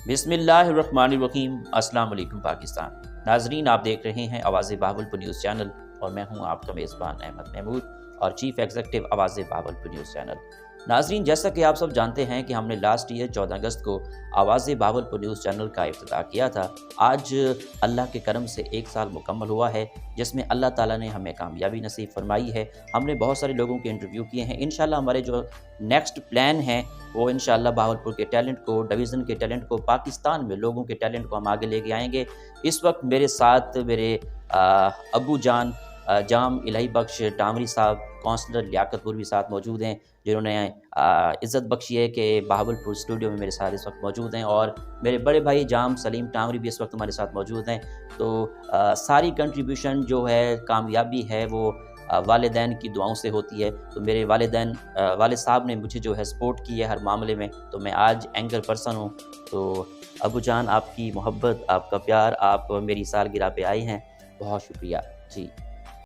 बिस्मिल्लाहिर्रहमानिर्रहीम। अस्सलाम वालेकुम पाकिस्तान। नाजरीन, आप देख रहे हैं आवाज़ बावलपुर न्यूज़ चैनल और मैं हूं आपका मेज़बान अहमद महमूद और चीफ़ एग्जीक्यूटिव आवाज़ बावलपुर न्यूज़ चैनल। नाजरीन, जैसा कि आप सब जानते हैं कि हमने लास्ट ईयर 14 अगस्त को आवाज़ बावलपुर न्यूज़ चैनल का इफ्तिताह किया था। आज अल्लाह के करम से 1 साल मुकम्मल हुआ है, जिसमें अल्लाह ताला ने हमें कामयाबी नसीब फरमाई है। हमने बहुत सारे लोगों के इंटरव्यू किए हैं। इंशाल्लाह हमारे जो नेक्स्ट प्लान है वो इंशाल्लाह बावलपुर के टैलेंट को, डिवीज़न के टैलेंट को, पाकिस्तान में लोगों के टैलेंट को हम आगे लेके आएंगे। इस वक्त मेरे साथ मेरे अब्बू जान जाम इलाही बख्श टामरी साहब, काउंसलर लियाकतपुर भी साथ मौजूद हैं, जिन्होंने इज़्ज़त बख्शी है कि बावलपुर स्टूडियो में मेरे साथ इस वक्त मौजूद हैं, और मेरे बड़े भाई जाम सलीम टामरी भी इस वक्त हमारे साथ मौजूद हैं। तो सारी कंट्रीब्यूशन जो है, कामयाबी है, वो वालिदैन की दुआओं से होती है। तो मेरे वालिद साहब ने मुझे जो है सपोर्ट की है हर मामले में, तो मैं आज एंकर पर्सन हूँ। तो अबू जान, आपकी मोहब्बत, आपका प्यार, आप मेरी सालगिरह पे आए हैं, बहुत शुक्रिया जी।